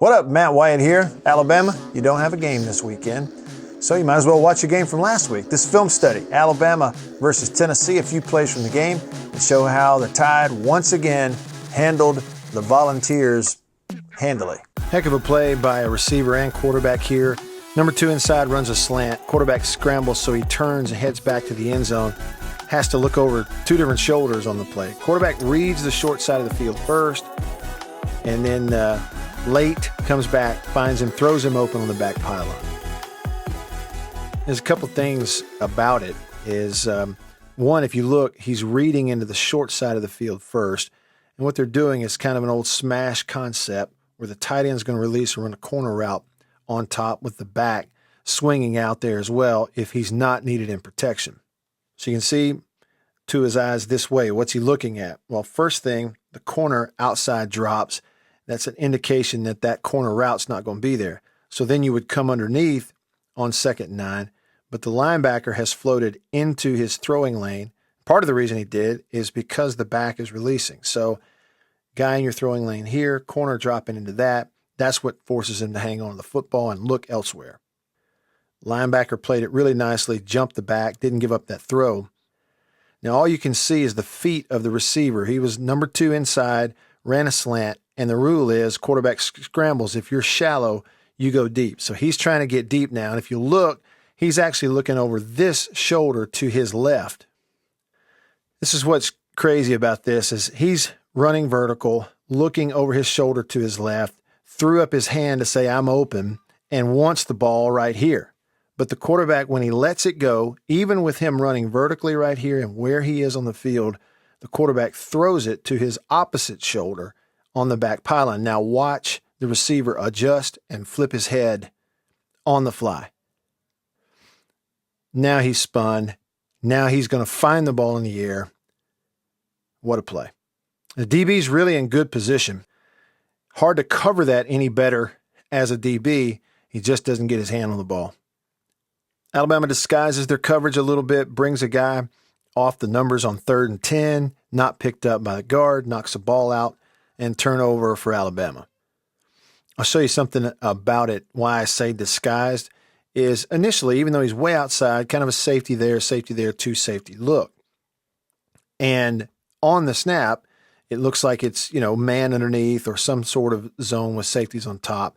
What up, Matt Wyatt here. Alabama, you don't have a game this weekend, so you might as well watch a game from last week. This film study, Alabama versus Tennessee, a few plays from the game that show how the Tide once again handled the Volunteers handily. Heck of a play by a receiver and quarterback here. Number 2 inside runs a slant. Quarterback scrambles, so he turns and heads back to the end zone. Has to look over 2 different shoulders on the play. Quarterback reads the short side of the field first, and then late comes back, finds him, throws him open on the back pylon. There's a couple things about it. One, if you look, he's reading into the short side of the field first. And what they're doing is kind of an old smash concept where the tight end is going to release and run a corner route on top with the back swinging out there as well if he's not needed in protection. So you can see to his eyes this way. What's he looking at? Well, first thing, the corner outside drops. That's an indication that that corner route's not going to be there. So then you would come underneath on 2nd and 9, but the linebacker has floated into his throwing lane. Part of the reason he did is because the back is releasing. So guy in your throwing lane here, corner dropping into that, that's what forces him to hang on to the football and look elsewhere. Linebacker played it really nicely, jumped the back, didn't give up that throw. Now all you can see is the feet of the receiver. He was number 2 inside, ran a slant, and the rule is quarterback scrambles. If you're shallow, you go deep. So he's trying to get deep now. And if you look, he's actually looking over this shoulder to his left. This is what's crazy about this is he's running vertical, looking over his shoulder to his left, threw up his hand to say, I'm open, and wants the ball right here. But the quarterback, when he lets it go, even with him running vertically right here and where he is on the field, the quarterback throws it to his opposite shoulder on the back pylon. Now watch the receiver adjust and flip his head on the fly. Now he's spun. Now he's going to find the ball in the air. What a play. The DB's really in good position. Hard to cover that any better as a DB. He just doesn't get his hand on the ball. Alabama disguises their coverage a little bit, brings a guy off the numbers on 3rd and 10, not picked up by the guard, knocks the ball out, and turnover for Alabama. I'll show you something about it. Why I say disguised is initially, even though he's way outside, kind of a safety there, 2 safety look. And on the snap, it looks like it's, man underneath or some sort of zone with safeties on top.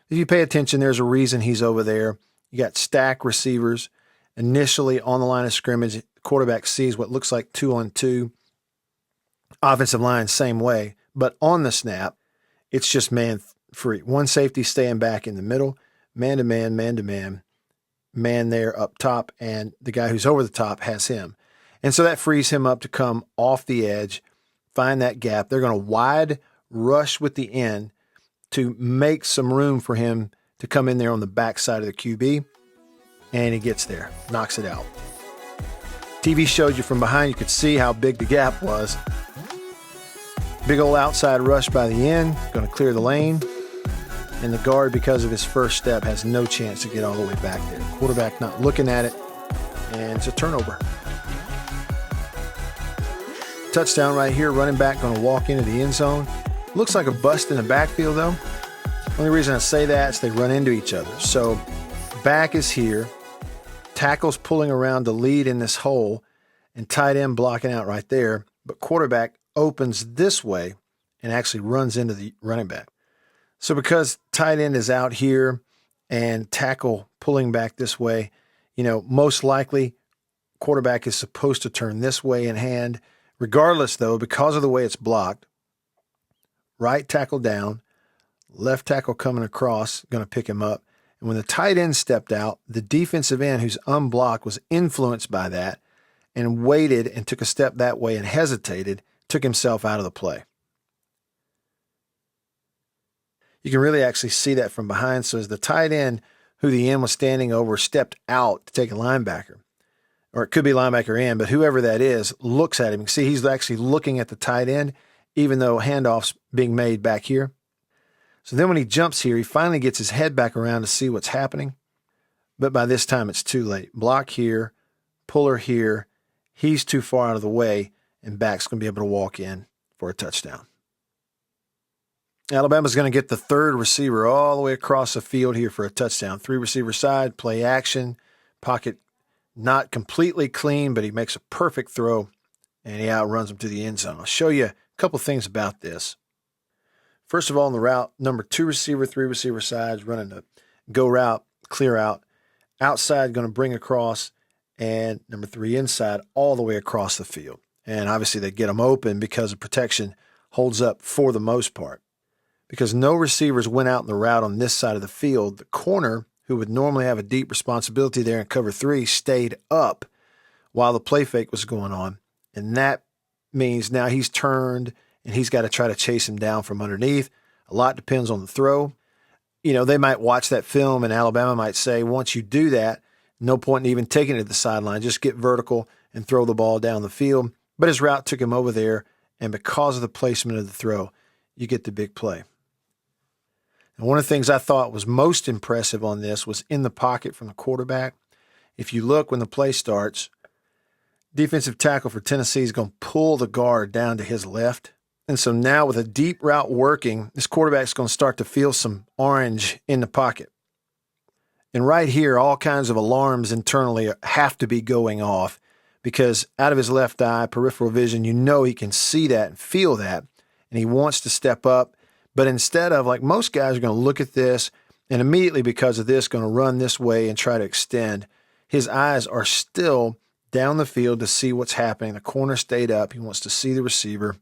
If you pay attention, there's a reason he's over there. You got stack receivers. Initially on the line of scrimmage, the quarterback sees what looks like 2-on-2. Offensive line, same way. But on the snap, it's just man free. 1 safety staying back in the middle, man-to-man, man-to-man, man there up top, and the guy who's over the top has him. And so that frees him up to come off the edge, find that gap. They're going to wide rush with the end to make some room for him to come in there on the backside of the QB, and he gets there, knocks it out. TV showed you from behind, you could see how big the gap was. Big old outside rush by the end, going to clear the lane. And the guard, because of his first step, has no chance to get all the way back there. Quarterback not looking at it, and it's a turnover. Touchdown right here, running back going to walk into the end zone. Looks like a bust in the backfield, though. Only reason I say that is they run into each other. So back is here, tackle's pulling around to lead in this hole, and tight end blocking out right there. But quarterback opens this way and actually runs into the running back. So because tight end is out here and tackle pulling back this way, most likely quarterback is supposed to turn this way in hand. Regardless, though, because of the way it's blocked, right tackle down, left tackle coming across, going to pick him up. And when the tight end stepped out, the defensive end who's unblocked was influenced by that and waited and took a step that way and hesitated, took himself out of the play. You can really actually see that from behind. So as the tight end, who the end was standing over, stepped out to take a linebacker, or it could be linebacker end, but whoever that is looks at him. You can see he's actually looking at the tight end, even though handoff's being made back here. So then when he jumps here, he finally gets his head back around to see what's happening. But by this time, it's too late. Block here, puller here. He's too far out of the way, and back's going to be able to walk in for a touchdown. Alabama's going to get the third receiver all the way across the field here for a touchdown. 3 receiver side, play action, pocket not completely clean, but he makes a perfect throw, and he outruns him to the end zone. I'll show you a couple things about this. First of all, in the route, number 2 receiver, 3 receiver sides, running the go route, clear out. Outside going to bring across, and number 3 inside all the way across the field. And obviously they get them open because the protection holds up for the most part. Because no receivers went out in the route on this side of the field, the corner, who would normally have a deep responsibility there in cover 3, stayed up while the play fake was going on. And that means now he's turned and he's got to try to chase him down from underneath. A lot depends on the throw. You know, they might watch that film and Alabama might say, once you do that, no point in even taking it to the sideline. Just get vertical and throw the ball down the field. But his route took him over there, and because of the placement of the throw, you get the big play. And one of the things I thought was most impressive on this was in the pocket from the quarterback. If you look when the play starts, defensive tackle for Tennessee is going to pull the guard down to his left. And so now with a deep route working, this quarterback's going to start to feel some orange in the pocket. And right here, all kinds of alarms internally have to be going off because out of his left eye, peripheral vision, you know he can see that and feel that, and he wants to step up. But instead of, like most guys are going to look at this and immediately because of this going to run this way and try to extend, his eyes are still down the field to see what's happening. The corner stayed up. He wants to see the receiver.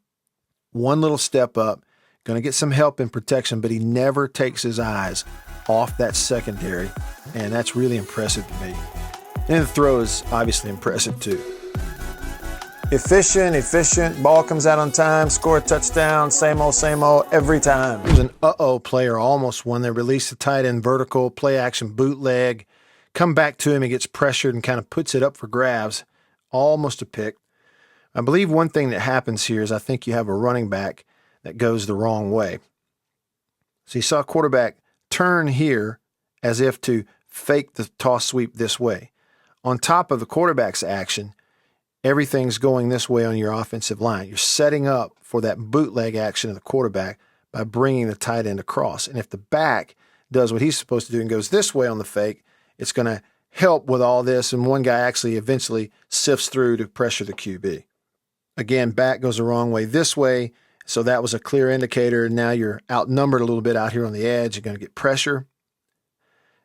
One little step up, going to get some help in protection, but he never takes his eyes off that secondary, and that's really impressive to me. And the throw is obviously impressive too. Efficient, ball comes out on time, score a touchdown, same old, every time. There's an player almost won. They release the tight end vertical, play action bootleg, come back to him, he gets pressured and kind of puts it up for grabs, almost a pick. I believe one thing that happens here is I think you have a running back that goes the wrong way. So you saw a quarterback turn here as if to fake the toss sweep this way. On top of the quarterback's action, everything's going this way on your offensive line. You're setting up for that bootleg action of the quarterback by bringing the tight end across. And if the back does what he's supposed to do and goes this way on the fake, it's going to help with all this, and one guy actually eventually sifts through to pressure the QB. Again, back goes the wrong way this way, so that was a clear indicator. Now you're outnumbered a little bit out here on the edge. You're going to get pressure.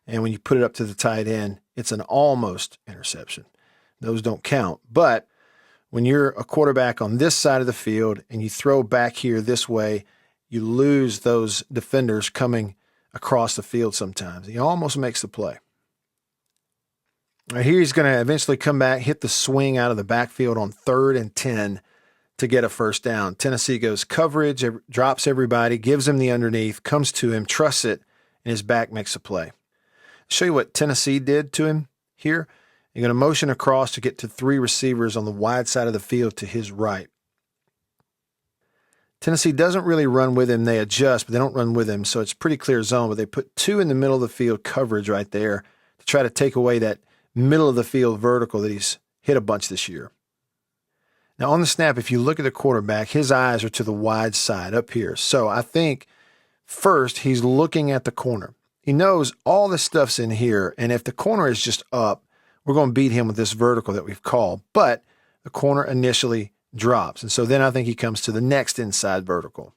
And when you put it up to the tight end, it's an almost interception. Those don't count. But when you're a quarterback on this side of the field and you throw back here this way, you lose those defenders coming across the field sometimes. He almost makes the play. Right here he's going to eventually come back, hit the swing out of the backfield on 3rd and 10 to get a first down. Tennessee goes coverage, drops everybody, gives him the underneath, comes to him, trusts it, and his back makes a play. I'll show you what Tennessee did to him here. You're going to motion across to get to 3 receivers on the wide side of the field to his right. Tennessee doesn't really run with him. They adjust, but they don't run with him, so it's pretty clear zone. But they put 2 in the middle of the field coverage right there to try to take away that middle of the field vertical that he's hit a bunch this year. Now on the snap, if you look at the quarterback, his eyes are to the wide side up here. So I think first he's looking at the corner. He knows all this stuff's in here, and if the corner is just up, we're going to beat him with this vertical that we've called. But the corner initially drops, and so then I think he comes to the next inside vertical.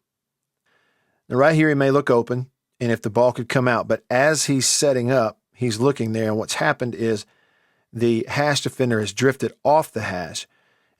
Now right here he may look open, and if the ball could come out, but as he's setting up, he's looking there, and what's happened is the hash defender has drifted off the hash,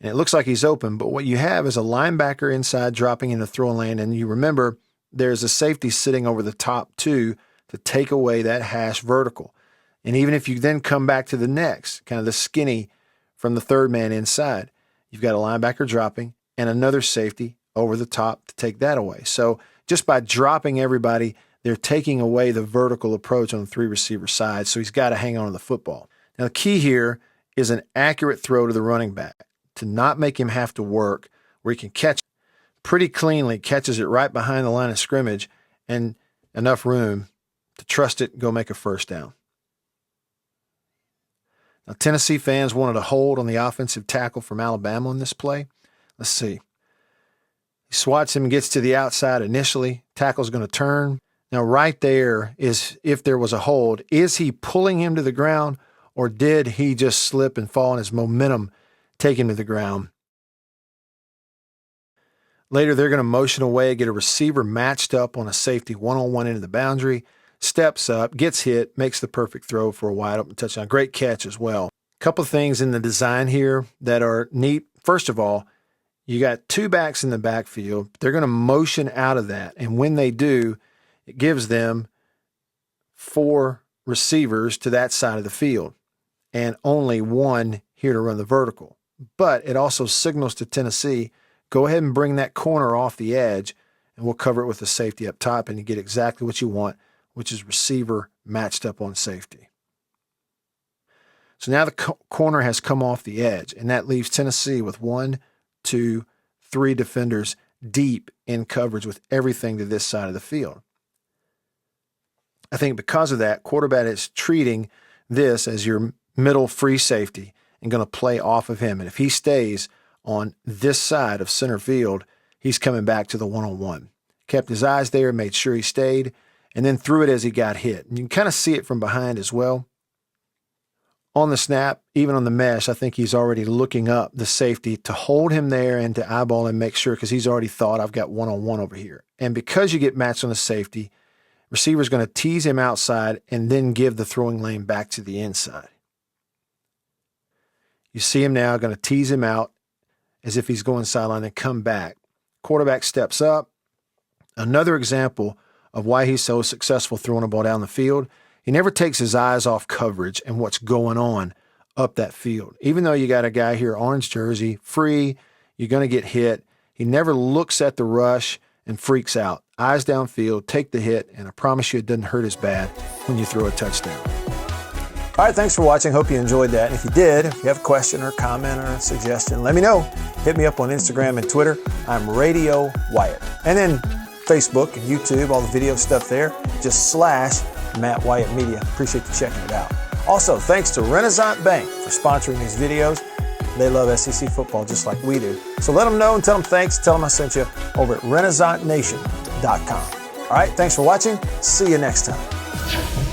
and it looks like he's open, but what you have is a linebacker inside dropping in the throwing lane, and you remember there's a safety sitting over the top 2 to take away that hash vertical. And even if you then come back to the next, kind of the skinny from the 3rd man inside, you've got a linebacker dropping and another safety over the top to take that away. So just by dropping everybody, they're taking away the vertical approach on the 3 receiver side, so he's got to hang on to the football. Now, the key here is an accurate throw to the running back to not make him have to work, where he can catch pretty cleanly, catches it right behind the line of scrimmage, and enough room to trust it and go make a first down. Now, Tennessee fans wanted a hold on the offensive tackle from Alabama in this play. Let's see. He swats him and gets to the outside initially. Tackle's going to turn. Now, right there is if there was a hold. Is he pulling him to the ground, or did he just slip and fall and his momentum take him to the ground? Later, they're going to motion away, get a receiver matched up on a safety one-on-one into the boundary, steps up, gets hit, makes the perfect throw for a wide open touchdown. Great catch as well. A couple of things in the design here that are neat. First of all, you got two backs in the backfield. They're going to motion out of that. And when they do, it gives them 4 receivers to that side of the field and only 1 here to run the vertical. But it also signals to Tennessee, go ahead and bring that corner off the edge, and we'll cover it with the safety up top, and you get exactly what you want, which is receiver matched up on safety. So now the corner has come off the edge, and that leaves Tennessee with 1, 2, 3 defenders deep in coverage with everything to this side of the field. I think because of that, quarterback is treating this as your middle free safety and going to play off of him. And if he stays on this side of center field, he's coming back to the one-on-one. Kept his eyes there, made sure he stayed, and then threw it as he got hit. And you can kind of see it from behind as well. On the snap, even on the mesh, I think he's already looking up the safety to hold him there and to eyeball and make sure, because he's already thought, I've got one-on-one over here. And because you get matched on the safety, receiver's going to tease him outside and then give the throwing lane back to the inside. You see him now going to tease him out as if he's going sideline and come back. Quarterback steps up. Another example of why he's so successful throwing a ball down the field. He never takes his eyes off coverage and what's going on up that field. Even though you got a guy here, orange jersey, free, you're going to get hit. He never looks at the rush and freaks out. Eyes downfield, take the hit, and I promise you it doesn't hurt as bad when you throw a touchdown. All right, thanks for watching. Hope you enjoyed that. And if you did, if you have a question or a comment or a suggestion, let me know. Hit me up on Instagram and Twitter. I'm Radio Wyatt. And then Facebook and YouTube, all the video stuff there, just / Matt Wyatt Media. Appreciate you checking it out. Also, thanks to Renaissance Bank for sponsoring these videos. They love SEC football just like we do. So let them know and tell them thanks. Tell them I sent you over at RenaissanceNation.com. All right, thanks for watching. See you next time.